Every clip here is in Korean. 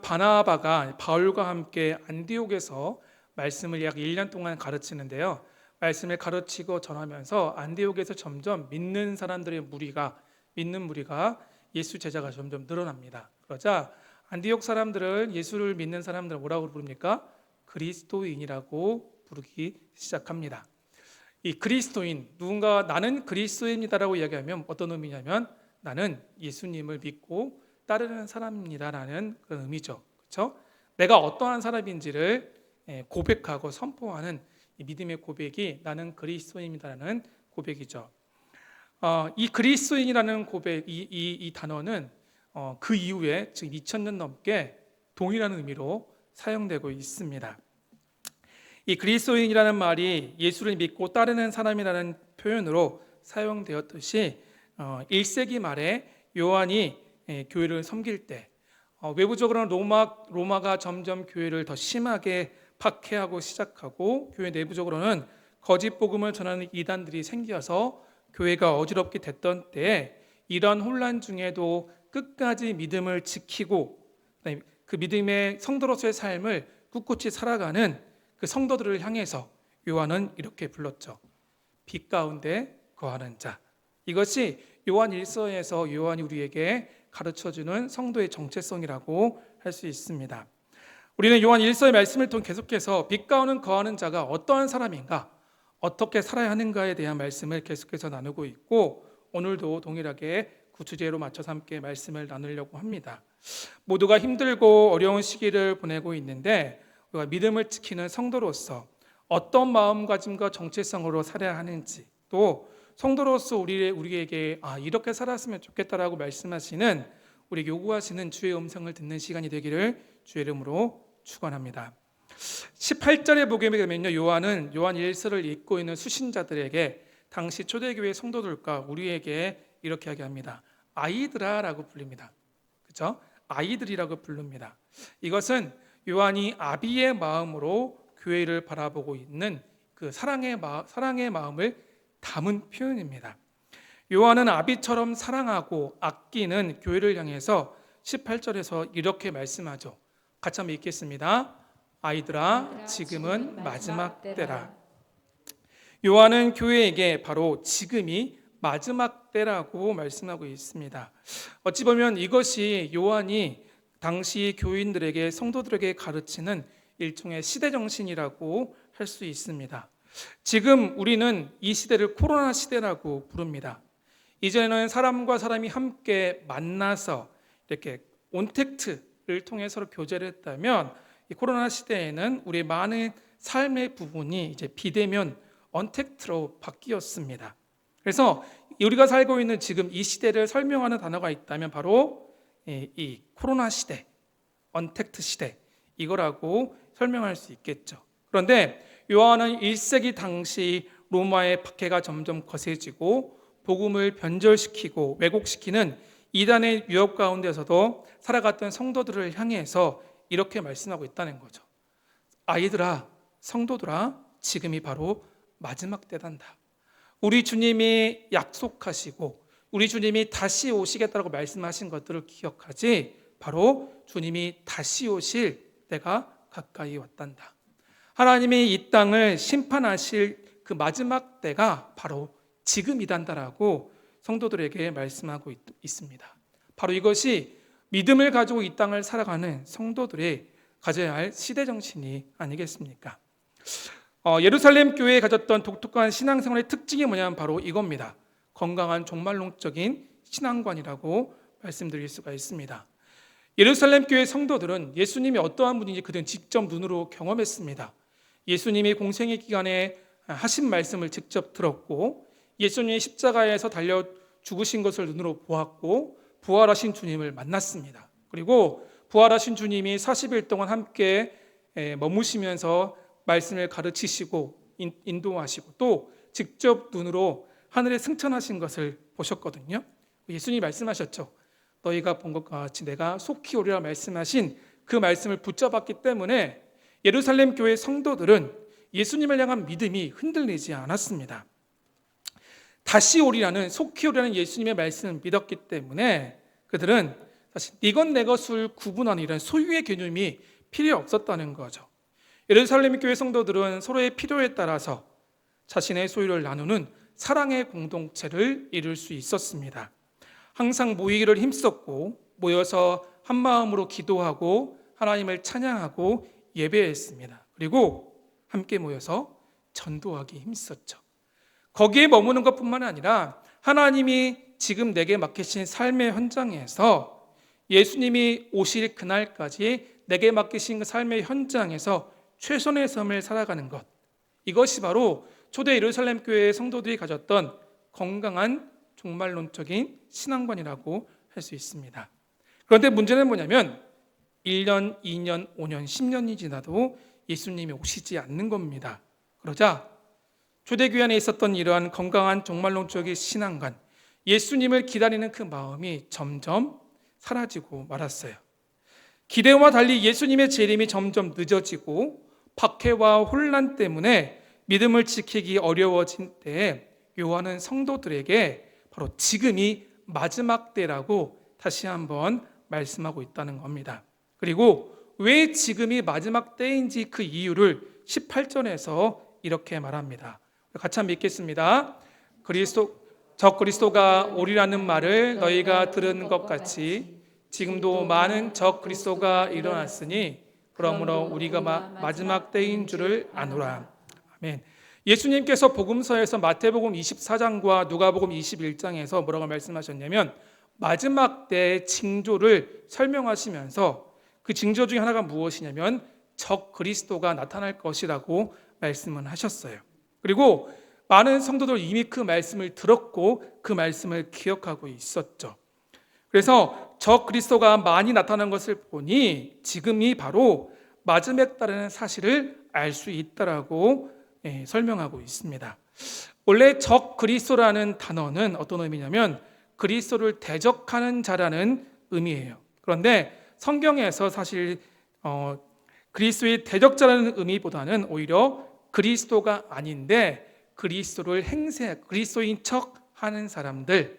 바나바가 바울과 함께 안디옥에서 말씀을 약 1년 동안 가르치는데요. 말씀을 가르치고 전하면서 안디옥에서 점점 믿는 무리가 예수 제자가 점점 늘어납니다. 그러자 안디옥 사람들을 예수를 믿는 사람들을 뭐라고 부릅니까? 그리스도인이라고 부르기 시작합니다. 이 그리스도인, 누군가 나는 그리스도인이다라고 이야기하면 어떤 의미냐면 나는 예수님을 믿고 따르는 사람입니다라는 그런 의미죠. 그렇죠? 내가 어떠한 사람인지를 고백하고 선포하는 이 믿음의 고백이 나는 그리스도인이다라는 고백이죠. 이 그리스도인이라는 고백, 이 단어는 그 이후에 즉 2000년 넘게 동일한 의미로 사용되고 있습니다. 이 그리스도인이라는 말이 예수를 믿고 따르는 사람이라는 표현으로 사용되었듯이 1세기 말에 요한이 교회를 섬길 때 외부적으로는 로마가 점점 교회를 더 심하게 박해하고 시작하고 교회 내부적으로는 거짓 복음을 전하는 이단들이 생겨서 교회가 어지럽게 됐던 때에 이런 혼란 중에도 끝까지 믿음을 지키고 그 믿음의 성도로서의 삶을 꿋꿋이 살아가는 그 성도들을 향해서 요한은 이렇게 불렀죠. 빛 가운데 거하는 자. 이것이 요한 1서에서 요한이 우리에게 가르쳐주는 성도의 정체성이라고 할 수 있습니다. 우리는 요한 1서의 말씀을 통해 계속해서 빛 가운데 거하는 자가 어떠한 사람인가, 어떻게 살아야 하는가에 대한 말씀을 계속해서 나누고 있고 오늘도 동일하게 그 주제로 맞춰서 함께 말씀을 나누려고 합니다. 모두가 힘들고 어려운 시기를 보내고 있는데 우리가 믿음을 지키는 성도로서 어떤 마음가짐과 정체성으로 살아야 하는지, 또 성도로서 우리에게 이렇게 살았으면 좋겠다라고 말씀하시는, 우리 요구하시는 주의 음성을 듣는 시간이 되기를 주의 이름으로 축원합니다. 18절에 보게 되면요, 요한 1서를 읽고 있는 수신자들에게 당시 초대교회 성도들과 우리에게 이렇게 이야기합니다. 아이들아라고 불립니다. 그렇죠? 아이들이라고 부릅니다. 이것은 요한이 아비의 마음으로 교회를 바라보고 있는 그 사랑의 마음을 담은 표현입니다. 요한은 아비처럼 사랑하고 아끼는 교회를 향해서 18절에서 이렇게 말씀하죠. 같이 한번 읽겠습니다. 아이들아, 지금은 마지막 때라. 요한은 교회에게 바로 지금이 마지막 때라고 말씀하고 있습니다. 어찌 보면 이것이 요한이 당시 교인들에게, 성도들에게 가르치는 일종의 시대정신이라고 할 수 있습니다. 지금 우리는 이 시대를 코로나 시대라고 부릅니다. 이제는 사람과 사람이 함께 만나서 이렇게 온택트를 통해 서로 교제를 했다면, 이 코로나 시대에는 우리 많은 삶의 부분이 이제 비대면 언택트로 바뀌었습니다. 그래서 우리가 살고 있는 지금 이 시대를 설명하는 단어가 있다면 바로 이 코로나 시대, 언택트 시대, 이거라고 설명할 수 있겠죠. 그런데 요한은 1세기 당시 로마의 박해가 점점 거세지고 복음을 변절시키고 왜곡시키는 이단의 유혹 가운데서도 살아갔던 성도들을 향해서 이렇게 말씀하고 있다는 거죠. 아이들아, 성도들아, 지금이 바로 마지막 때단다. 우리 주님이 약속하시고 우리 주님이 다시 오시겠다고 말씀하신 것들을 기억하지, 바로 주님이 다시 오실 때가 가까이 왔단다. 하나님이 이 땅을 심판하실 그 마지막 때가 바로 지금이단다라고 성도들에게 말씀하고 있습니다. 바로 이것이 믿음을 가지고 이 땅을 살아가는 성도들의 가져야 할 시대정신이 아니겠습니까? 예루살렘 교회에 가졌던 독특한 신앙생활의 특징이 뭐냐면 바로 이겁니다. 건강한 종말론적인 신앙관이라고 말씀드릴 수가 있습니다. 예루살렘 교회 성도들은 예수님이 어떠한 분인지 그들은 직접 눈으로 경험했습니다. 예수님이 공생의 기간에 하신 말씀을 직접 들었고, 예수님이 십자가에서 달려 죽으신 것을 눈으로 보았고, 부활하신 주님을 만났습니다. 그리고 부활하신 주님이 40일 동안 함께 머무시면서 말씀을 가르치시고 인도하시고 또 직접 눈으로 하늘에 승천하신 것을 보셨거든요. 예수님이 말씀하셨죠. 너희가 본 것과 같이 내가 속히 오리라 말씀하신 그 말씀을 붙잡았기 때문에 예루살렘 교회 성도들은 예수님을 향한 믿음이 흔들리지 않았습니다. 다시 오리라는, 속히 오리라는 예수님의 말씀을 믿었기 때문에 그들은 사실 이것 내 것을 구분하는 이런 소유의 개념이 필요 없었다는 거죠. 예루살렘 교회 성도들은 서로의 필요에 따라서 자신의 소유를 나누는 사랑의 공동체를 이룰 수 있었습니다. 항상 모이기를 힘썼고 모여서 한 마음으로 기도하고 하나님을 찬양하고 예배했습니다. 그리고 함께 모여서 전도하기 힘썼죠. 거기에 머무는 것뿐만 아니라 하나님이 지금 내게 맡기신 삶의 현장에서 예수님이 오실 그날까지 내게 맡기신 그 삶의 현장에서 최선의 삶을 살아가는 것, 이것이 바로 초대 예루살렘 교회의 성도들이 가졌던 건강한 종말론적인 신앙관이라고 할 수 있습니다. 그런데 문제는 뭐냐면 1년, 2년, 5년, 10년이 지나도 예수님이 오시지 않는 겁니다. 그러자 초대교회 안에 있었던 이러한 건강한 종말론적인 신앙관, 예수님을 기다리는 그 마음이 점점 사라지고 말았어요. 기대와 달리 예수님의 재림이 점점 늦어지고 박해와 혼란 때문에 믿음을 지키기 어려워진 때에 요한은 성도들에게 바로 지금이 마지막 때라고 다시 한번 말씀하고 있다는 겁니다. 그리고 왜 지금이 마지막 때인지 그 이유를 18절에서 이렇게 말합니다. 같이 한번 읽겠습니다. 저 그리스도가 오리라는 말을 너희가 들은 것 같이 지금도 많은 저 그리스도가 일어났으니 그러므로 우리가 마지막 때인 줄을 아노라. 아멘. 예수님께서 복음서에서 마태복음 24장과 누가복음 21장에서 뭐라고 말씀하셨냐면 마지막 때의 징조를 설명하시면서 그 징조 중에 하나가 무엇이냐면 적 그리스도가 나타날 것이라고 말씀을 하셨어요. 그리고 많은 성도들 이미 그 말씀을 들었고 그 말씀을 기억하고 있었죠. 그래서 적 그리스도가 많이 나타난 것을 보니 지금이 바로 마지막 때라는 사실을 알 수 있다라고 설명하고 있습니다. 원래 적 그리스도라는 단어는 어떤 의미냐면 그리스도를 대적하는 자라는 의미예요. 그런데 성경에서 사실 그리스도의 대적자라는 의미보다는 오히려 그리스도가 아닌데 그리스도를 그리스도인 척 하는 사람들,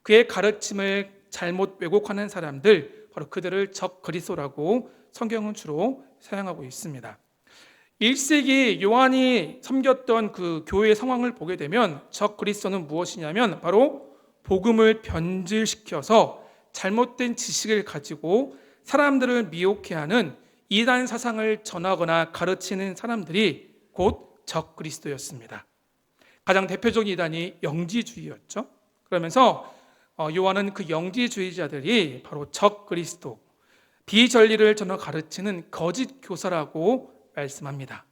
그의 가르침을 잘못 왜곡하는 사람들, 바로 그들을 적 그리스도라고 성경은 주로 사용하고 있습니다. 1세기 요한이 섬겼던 그 교회의 상황을 보게 되면 적 그리스도는 무엇이냐면 바로 복음을 변질시켜서 잘못된 지식을 가지고 사람들을 미혹해 하는 이단 사상을 전하거나 가르치는 사람들이 곧 적 그리스도였습니다. 가장 대표적인 이단이 영지주의였죠. 그러면서 요한은 그 영지주의자들이 바로 적 그리스도, 비전리를 전혀 가르치는 거짓 교사라고 말씀합니다.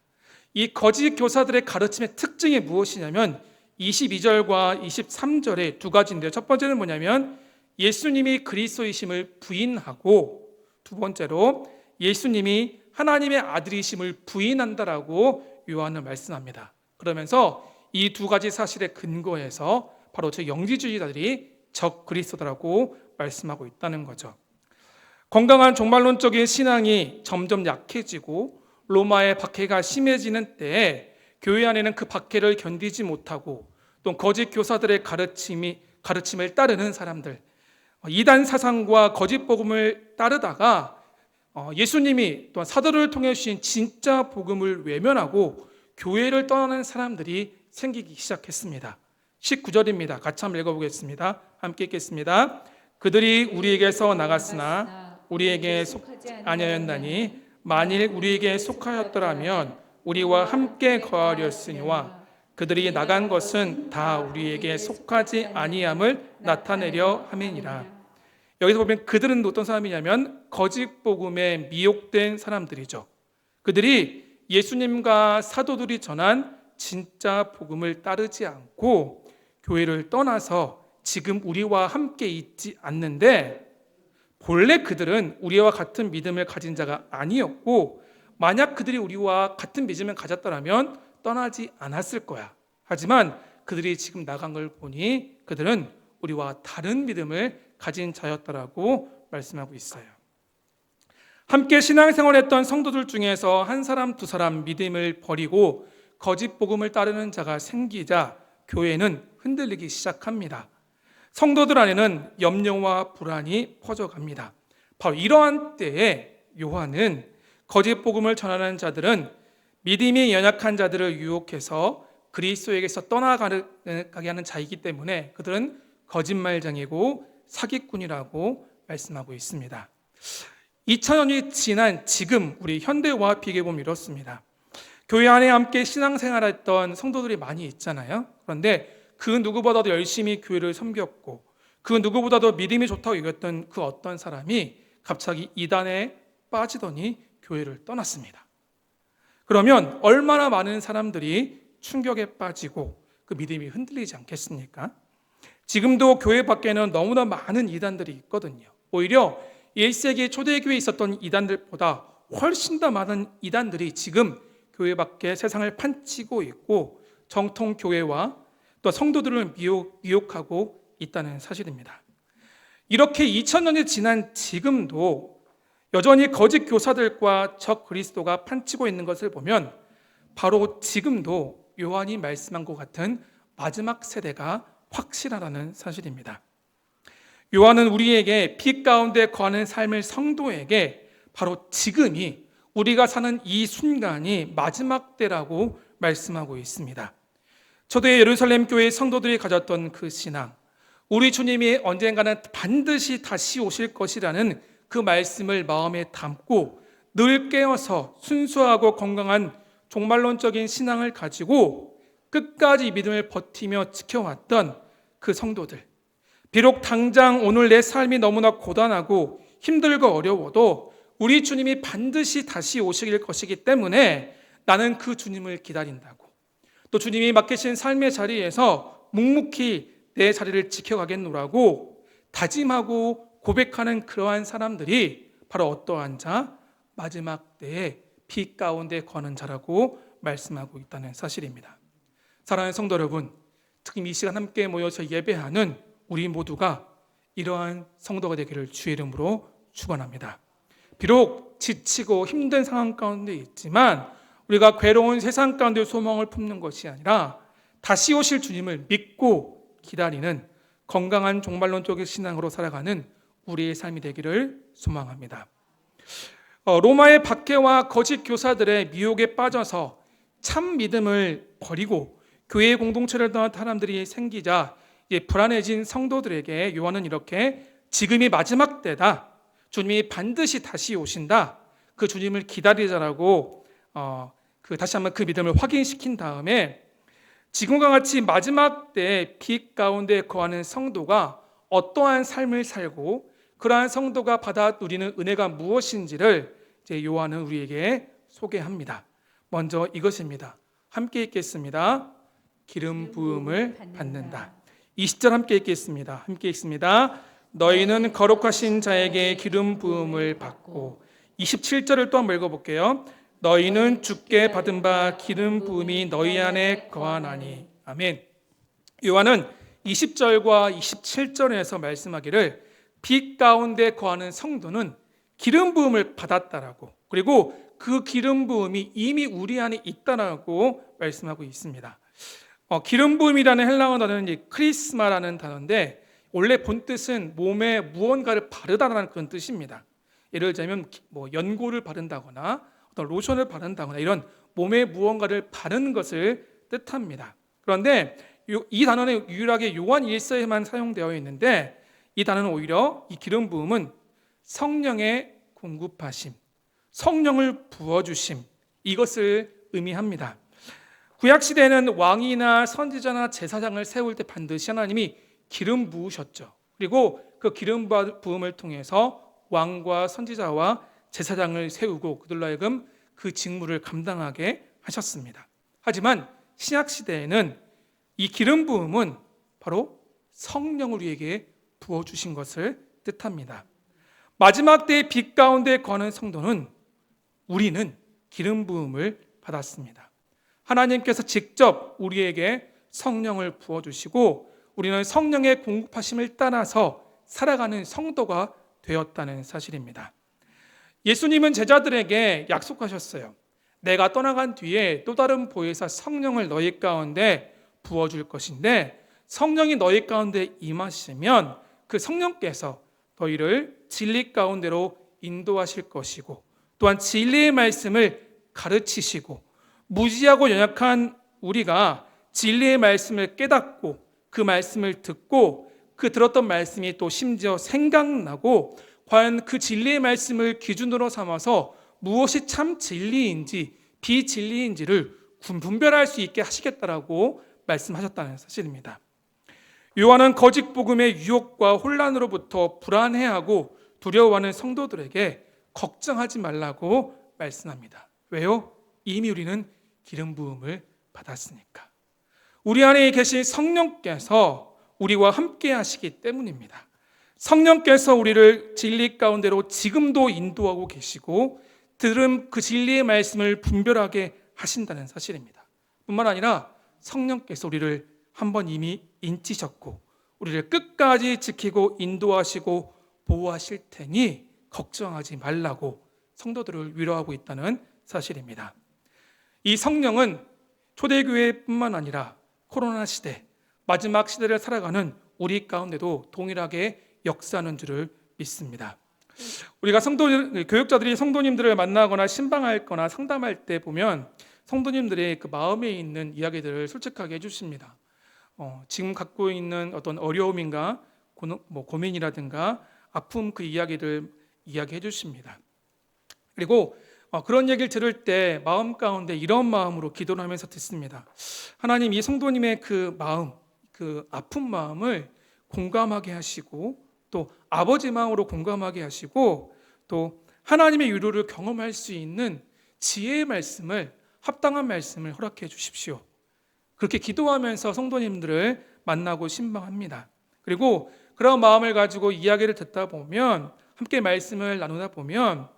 이 거짓 교사들의 가르침의 특징이 무엇이냐면 22절과 23절에 두 가지인데요. 첫 번째는 뭐냐면 예수님이 그리스도이심을 부인하고, 두 번째로 예수님이 하나님의 아들이심을 부인한다라고 요한은 말씀합니다. 그러면서 이 두 가지 사실에 근거해서 바로 저 영지주의자들이 적 그리스도라고 말씀하고 있다는 거죠. 건강한 종말론적인 신앙이 점점 약해지고 로마의 박해가 심해지는 때에 교회 안에는 그 박해를 견디지 못하고 또 거짓 교사들의 가르침을 따르는 사람들, 이단 사상과 거짓 복음을 따르다가 예수님이 또한 사도를 통해 주신 진짜 복음을 외면하고 교회를 떠나는 사람들이 생기기 시작했습니다. 19절입니다. 같이 한번 읽어보겠습니다. 함께 읽겠습니다. 그들이 우리에게서 나갔으나 우리에게 속지 아니하였나니 만일 우리에게 속하였더라면 우리와 함께 거하렸으니와 그들이 나간 것은 다 우리에게 속하지 아니함을 나타내려 함이니라. 여기서 보면 그들은 어떤 사람이냐면 거짓 복음에 미혹된 사람들이죠. 그들이 예수님과 사도들이 전한 진짜 복음을 따르지 않고 교회를 떠나서 지금 우리와 함께 있지 않는데, 본래 그들은 우리와 같은 믿음을 가진 자가 아니었고 만약 그들이 우리와 같은 믿음을 가졌다면 떠나지 않았을 거야. 하지만 그들이 지금 나간 걸 보니 그들은 우리와 다른 믿음을 가진 자였다라고 말씀하고 있어요. 함께 신앙생활했던 성도들 중에서 한 사람 두 사람 믿음을 버리고 거짓 복음을 따르는 자가 생기자 교회는 흔들리기 시작합니다. 성도들 안에는 염려와 불안이 퍼져갑니다. 바로 이러한 때에 요한은 거짓 복음을 전하는 자들은 믿음이 연약한 자들을 유혹해서 그리스도에게서 떠나가게 하는 자이기 때문에 그들은 거짓말쟁이고 사기꾼이라고 말씀하고 있습니다. 2000년이 지난 지금 우리 현대와 비교해보면 이렇습니다. 교회 안에 함께 신앙생활했던 성도들이 많이 있잖아요. 그런데 그 누구보다도 열심히 교회를 섬겼고 그 누구보다도 믿음이 좋다고 여겼던 그 어떤 사람이 갑자기 이단에 빠지더니 교회를 떠났습니다. 그러면 얼마나 많은 사람들이 충격에 빠지고 그 믿음이 흔들리지 않겠습니까? 지금도 교회 밖에는 너무나 많은 이단들이 있거든요. 오히려 1세기 초대교회에 있었던 이단들보다 훨씬 더 많은 이단들이 지금 교회 밖에 세상을 판치고 있고 정통 교회와 또 성도들을 미혹하고 있다는 사실입니다. 이렇게 2000년이 지난 지금도 여전히 거짓 교사들과 적 그리스도가 판치고 있는 것을 보면 바로 지금도 요한이 말씀한 것 같은 마지막 세대가 확실하다는 사실입니다. 요한은 우리에게 빛 가운데 거하는 삶을 성도에게 바로 지금이 우리가 사는 이 순간이 마지막 때라고 말씀하고 있습니다. 초대 예루살렘 교회 성도들이 가졌던 그 신앙, 우리 주님이 언젠가는 반드시 다시 오실 것이라는 그 말씀을 마음에 담고 늘 깨어서 순수하고 건강한 종말론적인 신앙을 가지고 끝까지 믿음을 버티며 지켜왔던 그 성도들, 비록 당장 오늘 내 삶이 너무나 고단하고 힘들고 어려워도 우리 주님이 반드시 다시 오시길 것이기 때문에 나는 그 주님을 기다린다고, 또 주님이 맡기신 삶의 자리에서 묵묵히 내 자리를 지켜가겠노라고 다짐하고 고백하는 그러한 사람들이 바로 어떠한 자? 마지막 때에 빛 가운데 거하는 자라고 말씀하고 있다는 사실입니다. 사랑하는 성도 여러분, 특히 이 시간 함께 모여서 예배하는 우리 모두가 이러한 성도가 되기를 주의 이름으로 축원합니다. 비록 지치고 힘든 상황 가운데 있지만 우리가 괴로운 세상 가운데 소망을 품는 것이 아니라 다시 오실 주님을 믿고 기다리는 건강한 종말론적인 신앙으로 살아가는 우리의 삶이 되기를 소망합니다. 로마의 박해와 거짓 교사들의 미혹에 빠져서 참 믿음을 버리고 교회 공동체를 떠난 사람들이 생기자 불안해진 성도들에게 요한은 이렇게 지금이 마지막 때다, 주님이 반드시 다시 오신다, 그 주님을 기다리자라고 다시 한번 그 믿음을 확인시킨 다음에 지금과 같이 마지막 때 빛 가운데 거하는 성도가 어떠한 삶을 살고 그러한 성도가 받아 누리는 은혜가 무엇인지를 이제 요한은 우리에게 소개합니다. 먼저 이것입니다. 함께 읽겠습니다. 기름 부음을 받는다. 20절 함께 읽겠습니다. 함께 읽습니다. 너희는 거룩하신 자에게 기름 부음을 받고, 27절을 또 한번 읽어볼게요. 너희는 주께 받은 바 기름 부음이 너희 안에 거하나니. 아멘. 요한은 20절과 27절에서 말씀하기를 빛 가운데 거하는 성도는 기름 부음을 받았다라고, 그리고 그 기름 부음이 이미 우리 안에 있다라고 말씀하고 있습니다. 기름 부음이라는 헬라어 단어는 크리스마라는 단어인데 원래 본 뜻은 몸에 무언가를 바르다라는 그런 뜻입니다. 예를 들자면 연고를 바른다거나 어떤 로션을 바른다거나 이런 몸에 무언가를 바르는 것을 뜻합니다. 그런데 이 단어는 유일하게 요한 1서에만 사용되어 있는데 이 단어는 오히려 이 기름 부음은 성령의 공급하심, 성령을 부어주심, 이것을 의미합니다. 구약시대에는 왕이나 선지자나 제사장을 세울 때 반드시 하나님이 기름 부으셨죠. 그리고 그 기름 부음을 통해서 왕과 선지자와 제사장을 세우고 그들로 하여금 그 직무를 감당하게 하셨습니다. 하지만 신약시대에는 이 기름 부음은 바로 성령을 우리에게 부어주신 것을 뜻합니다. 마지막 때의 빛 가운데 거하는 성도는 우리는 기름 부음을 받았습니다. 하나님께서 직접 우리에게 성령을 부어주시고 우리는 성령의 공급하심을 따라서 살아가는 성도가 되었다는 사실입니다. 예수님은 제자들에게 약속하셨어요. 내가 떠나간 뒤에 또 다른 보혜사 성령을 너희 가운데 부어줄 것인데 성령이 너희 가운데 임하시면 그 성령께서 너희를 진리 가운데로 인도하실 것이고 또한 진리의 말씀을 가르치시고 무지하고 연약한 우리가 진리의 말씀을 깨닫고 그 말씀을 듣고 그 들었던 말씀이 또 심지어 생각나고 과연 그 진리의 말씀을 기준으로 삼아서 무엇이 참 진리인지 비진리인지를 분별할 수 있게 하시겠다라고 말씀하셨다는 사실입니다. 요한은 거짓 복음의 유혹과 혼란으로부터 불안해하고 두려워하는 성도들에게 걱정하지 말라고 말씀합니다. 왜요? 이미 우리는 기름 부음을 받았으니까. 우리 안에 계신 성령께서 우리와 함께 하시기 때문입니다. 성령께서 우리를 진리 가운데로 지금도 인도하고 계시고 들은 그 진리의 말씀을 분별하게 하신다는 사실입니다. 뿐만 아니라 성령께서 우리를 한번 이미 인치셨고 우리를 끝까지 지키고 인도하시고 보호하실 테니 걱정하지 말라고 성도들을 위로하고 있다는 사실입니다. 이 성령은 초대교회뿐만 아니라 코로나 시대, 마지막 시대를 살아가는 우리 가운데도 동일하게 역사하는 줄을 믿습니다. 우리가 교육자들이 성도님들을 만나거나 신방하거나 상담할 때 보면 성도님들의 그 마음에 있는 이야기들을 솔직하게 해주십니다. 지금 갖고 있는 어떤 어려움인가 고민이라든가 아픔 그 이야기를 이야기해 주십니다. 그리고 그런 얘기를 들을 때 마음 가운데 이런 마음으로 기도를 하면서 듣습니다. 하나님, 이 성도님의 그 마음, 그 아픈 마음을 공감하게 하시고 또 아버지 마음으로 공감하게 하시고 또 하나님의 위로를 경험할 수 있는 지혜의 말씀을, 합당한 말씀을 허락해 주십시오. 그렇게 기도하면서 성도님들을 만나고 신방합니다. 그리고 그런 마음을 가지고 이야기를 듣다 보면, 함께 말씀을 나누다 보면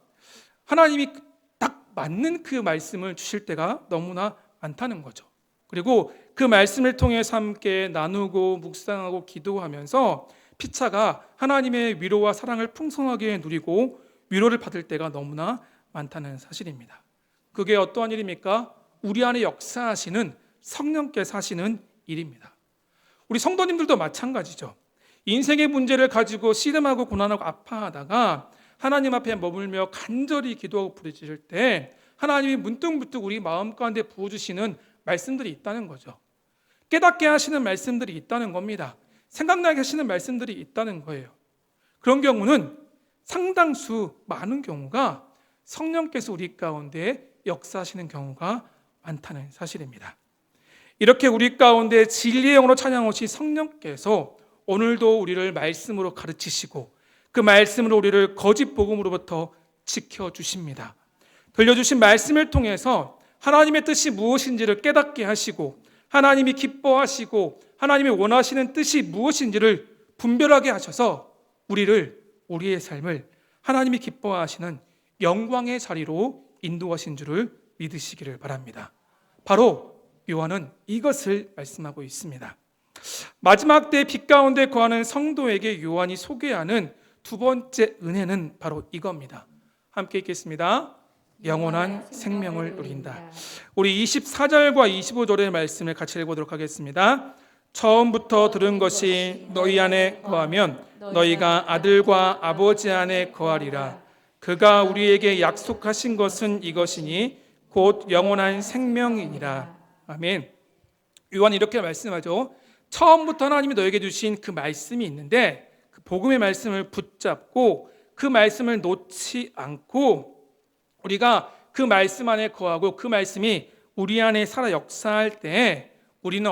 하나님이 딱 맞는 그 말씀을 주실 때가 너무나 많다는 거죠. 그리고 그 말씀을 통해서 함께 나누고 묵상하고 기도하면서 피차가 하나님의 위로와 사랑을 풍성하게 누리고 위로를 받을 때가 너무나 많다는 사실입니다. 그게 어떠한 일입니까? 우리 안에 역사하시는 성령께서 하시는 일입니다. 우리 성도님들도 마찬가지죠. 인생의 문제를 가지고 씨름하고 고난하고 아파하다가 하나님 앞에 머물며 간절히 기도하고 부르짖을 때 하나님이 문득문득 우리 마음 가운데 부어주시는 말씀들이 있다는 거죠. 깨닫게 하시는 말씀들이 있다는 겁니다. 생각나게 하시는 말씀들이 있다는 거예요. 그런 경우는 상당수 많은 경우가 성령께서 우리 가운데 역사하시는 경우가 많다는 사실입니다. 이렇게 우리 가운데 진리의 영으로 찬양하신 성령께서 오늘도 우리를 말씀으로 가르치시고 그 말씀으로 우리를 거짓 복음으로부터 지켜주십니다. 들려주신 말씀을 통해서 하나님의 뜻이 무엇인지를 깨닫게 하시고 하나님이 기뻐하시고 하나님이 원하시는 뜻이 무엇인지를 분별하게 하셔서 우리의 삶을 하나님이 기뻐하시는 영광의 자리로 인도하신 줄을 믿으시기를 바랍니다. 바로 요한은 이것을 말씀하고 있습니다. 마지막 때 빛 가운데 거하는 성도에게 요한이 소개하는 두 번째 은혜는 바로 이겁니다. 함께 읽겠습니다. 영원한 생명을 누린다. 우리 24절과 25절의 말씀을 같이 읽어보도록 하겠습니다. 처음부터 들은 것이 너희 안에 거하면 너희가 아들과 아버지 안에 거하리라. 그가 우리에게 약속하신 것은 이것이니 곧 영원한 생명이니라. 아멘. 요한이 이렇게 말씀하죠. 처음부터 하나님이 너에게 주신 그 말씀이 있는데 그 복음의 말씀을 붙잡고 그 말씀을 놓지 않고 우리가 그 말씀 안에 거하고 그 말씀이 우리 안에 살아 역사할 때 우리는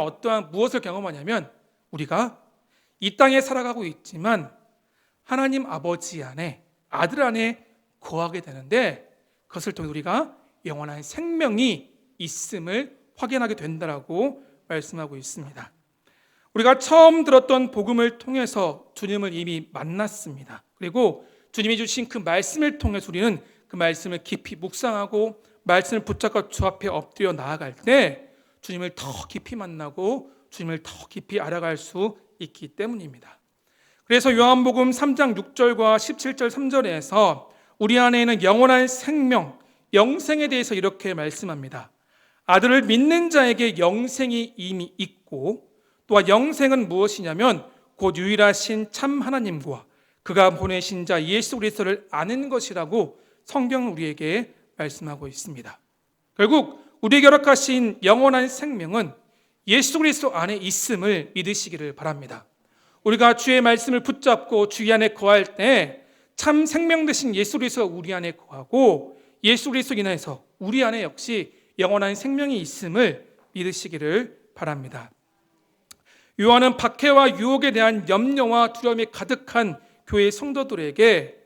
무엇을 경험하냐면 우리가 이 땅에 살아가고 있지만 하나님 아버지 안에 아들 안에 거하게 되는데 그것을 통해 우리가 영원한 생명이 있음을 확인하게 된다라고 말씀하고 있습니다. 우리가 처음 들었던 복음을 통해서 주님을 이미 만났습니다. 그리고 주님이 주신 그 말씀을 통해서 우리는 그 말씀을 깊이 묵상하고 말씀을 붙잡고 주 앞에 엎드려 나아갈 때 주님을 더 깊이 만나고 주님을 더 깊이 알아갈 수 있기 때문입니다. 그래서 요한복음 3장 6절과 17절 3절에서 우리 안에 있는 영원한 생명, 영생에 대해서 이렇게 말씀합니다. 아들을 믿는 자에게 영생이 이미 있고 또한 영생은 무엇이냐면 곧 유일하신 참 하나님과 그가 보내신 자 예수 그리스도를 아는 것이라고 성경은 우리에게 말씀하고 있습니다. 결국 우리에게 허락하신 영원한 생명은 예수 그리스도 안에 있음을 믿으시기를 바랍니다. 우리가 주의 말씀을 붙잡고 주 안에 거할 때 참 생명 되신 예수 그리스도가 우리 안에 거하고 예수 그리스도 인하여서 우리 안에 역시 영원한 생명이 있음을 믿으시기를 바랍니다. 요한은 박해와 유혹에 대한 염려와 두려움이 가득한 교회 성도들에게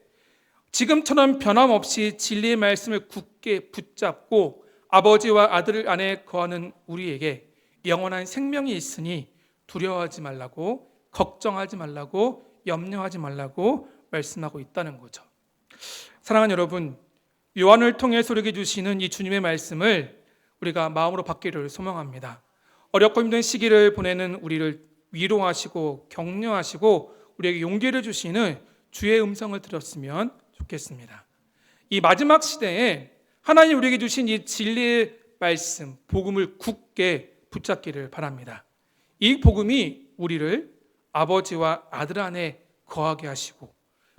지금처럼 변함없이 진리의 말씀을 굳게 붙잡고 아버지와 아들 안에 거하는 우리에게 영원한 생명이 있으니 두려워하지 말라고, 걱정하지 말라고, 염려하지 말라고 말씀하고 있다는 거죠. 사랑하는 여러분, 요한을 통해서 우리에게 주시는 이 주님의 말씀을 우리가 마음으로 받기를 소망합니다. 어렵고 힘든 시기를 보내는 우리를 위로하시고 격려하시고 우리에게 용기를 주시는 주의 음성을 들었으면 좋겠습니다. 이 마지막 시대에 하나님 우리에게 주신 이 진리의 말씀, 복음을 굳게 붙잡기를 바랍니다. 이 복음이 우리를 아버지와 아들 안에 거하게 하시고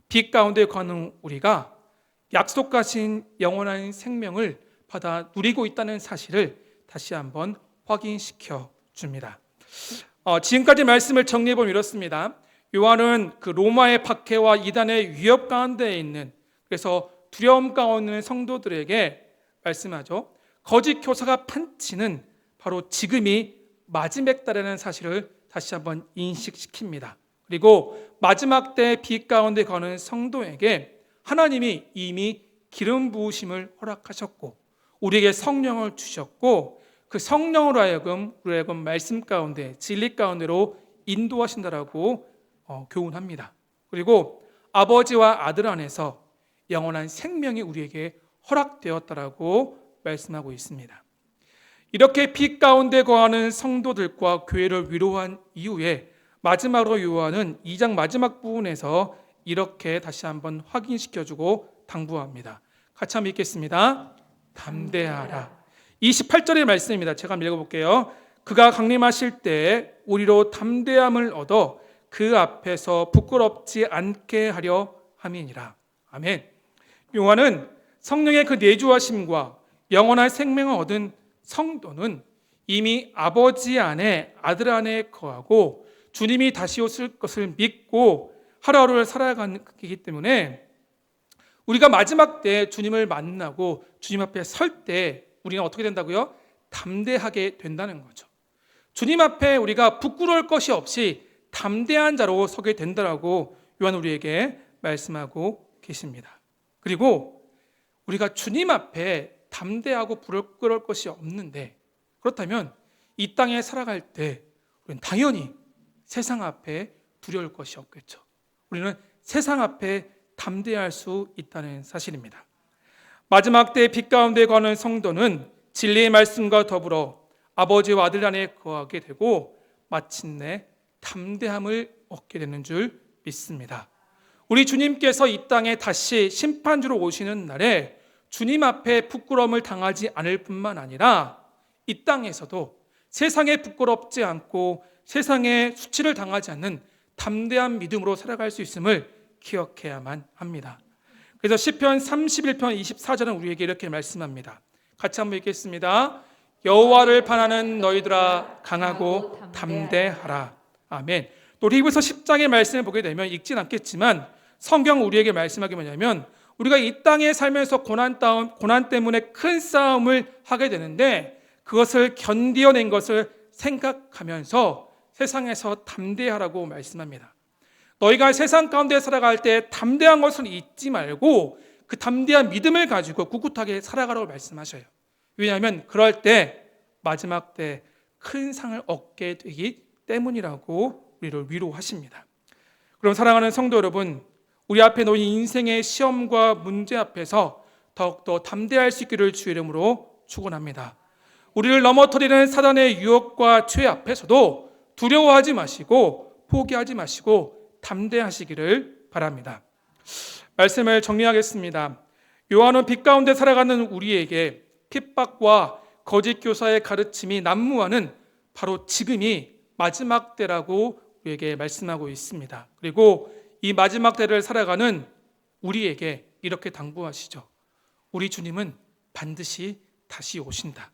빛 가운데 거하는 우리가 약속하신 영원한 생명을 받아 누리고 있다는 사실을 다시 한번 확인시켜 줍니다. 지금까지 말씀을 정리해보면 이렇습니다. 요한은 그 로마의 박해와 이단의 위협 가운데 있는, 그래서 두려움 가운데 있는 성도들에게 말씀하죠. 거짓 교사가 판치는 바로 지금이 마지막 때라는 사실을 다시 한번 인식시킵니다. 그리고 마지막 때 빛 가운데 거는 성도에게 하나님이 이미 기름 부으심을 허락하셨고 우리에게 성령을 주셨고 그 성령으로 하여금 말씀 가운데 진리 가운데로 인도하신다라고 교훈합니다. 그리고 아버지와 아들 안에서 영원한 생명이 우리에게 허락되었다라고 말씀하고 있습니다. 이렇게 빛 가운데 거하는 성도들과 교회를 위로한 이후에 마지막으로 요한은 2장 마지막 부분에서 이렇게 다시 한번 확인시켜주고 당부합니다. 같이 한번 읽겠습니다. 담대하라. 28절의 말씀입니다. 제가 한번 읽어볼게요. 그가 강림하실 때 우리로 담대함을 얻어 그 앞에서 부끄럽지 않게 하려 함이니라. 아멘. 요한은 성령의 그 내주하심과 영원한 생명을 얻은 성도는 이미 아버지 안에 아들 안에 거하고 주님이 다시 오실 것을 믿고 하루하루를 살아가기 때문에 우리가 마지막 때 주님을 만나고 주님 앞에 설 때 우리는 어떻게 된다고요? 담대하게 된다는 거죠. 주님 앞에 우리가 부끄러울 것이 없이 담대한 자로 서게 된다라고 요한 우리에게 말씀하고 계십니다. 그리고 우리가 주님 앞에 담대하고 부끄러울 것이 없는데 그렇다면 이 땅에 살아갈 때 우리는 당연히 세상 앞에 두려울 것이 없겠죠. 우리는 세상 앞에 담대할 수 있다는 사실입니다. 마지막 때 빛 가운데 거하는 성도는 진리의 말씀과 더불어 아버지와 아들 안에 거하게 되고 마침내 담대함을 얻게 되는 줄 믿습니다. 우리 주님께서 이 땅에 다시 심판주로 오시는 날에 주님 앞에 부끄러움을 당하지 않을 뿐만 아니라 이 땅에서도 세상에 부끄럽지 않고 세상에 수치를 당하지 않는 담대한 믿음으로 살아갈 수 있음을 기억해야만 합니다. 그래서 시편 31편 24절은 우리에게 이렇게 말씀합니다. 같이 한번 읽겠습니다. 여호와를 바라는 너희들아 강하고 담대하라. 아멘. 또 히브리서 10장의 말씀을 보게 되면 읽진 않겠지만 성경 우리에게 말씀하기 뭐냐면 우리가 이 땅에 살면서 고난 때문에 큰 싸움을 하게 되는데 그것을 견디어낸 것을 생각하면서 세상에서 담대하라고 말씀합니다. 너희가 세상 가운데 살아갈 때 담대한 것을 잊지 말고 그 담대한 믿음을 가지고 꿋꿋하게 살아가라고 말씀하셔요. 왜냐하면 그럴 때 마지막 때 큰 상을 얻게 되기 때문이라고 우리를 위로하십니다. 그럼 사랑하는 성도 여러분, 우리 앞에 놓인 인생의 시험과 문제 앞에서 더욱더 담대할 수 있기를 주의 이름으로 축원합니다. 우리를 넘어뜨리는 사단의 유혹과 죄 앞에서도 두려워하지 마시고 포기하지 마시고 담대하시기를 바랍니다. 말씀을 정리하겠습니다. 요한은 빛 가운데 살아가는 우리에게 핍박과 거짓 교사의 가르침이 난무하는 바로 지금이 마지막 때라고 우리에게 말씀하고 있습니다. 그리고 이 마지막 때를 살아가는 우리에게 이렇게 당부하시죠. 우리 주님은 반드시 다시 오신다.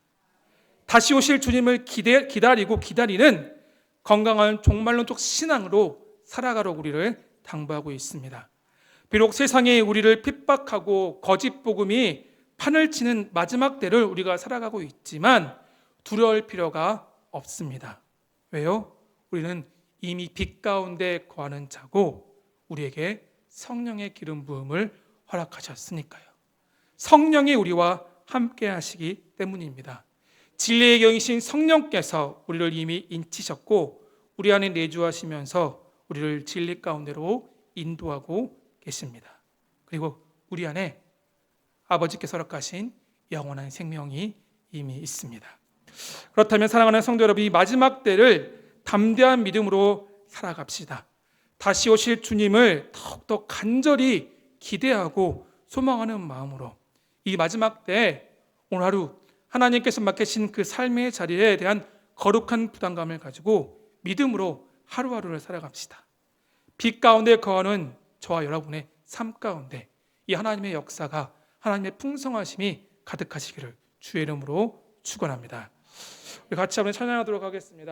다시 오실 주님을 기다리고 기다리는 건강한 종말론적 신앙으로 살아가라고 우리를 당부하고 있습니다. 비록 세상에 우리를 핍박하고 거짓 복음이 판을 치는 마지막 때를 우리가 살아가고 있지만 두려울 필요가 없습니다. 왜요? 우리는 이미 빛 가운데 거하는 자고 우리에게 성령의 기름 부음을 허락하셨으니까요. 성령이 우리와 함께 하시기 때문입니다. 진리의 영이신 성령께서 우리를 이미 인치셨고 우리 안에 내주하시면서 우리를 진리 가운데로 인도하고 계십니다. 그리고 우리 안에 아버지께서 허락하신 영원한 생명이 이미 있습니다. 그렇다면 사랑하는 성도 여러분, 이 마지막 때를 담대한 믿음으로 살아갑시다. 다시 오실 주님을 더욱더 간절히 기대하고 소망하는 마음으로 이 마지막 때 오늘 하루 하나님께서 맡기신 그 삶의 자리에 대한 거룩한 부담감을 가지고 믿음으로 하루하루를 살아갑시다. 빛 가운데 거하는 저와 여러분의 삶 가운데 이 하나님의 역사가, 하나님의 풍성하심이 가득하시기를 주의 이름으로 축원합니다. 우리 같이 한번 찬양하도록 하겠습니다.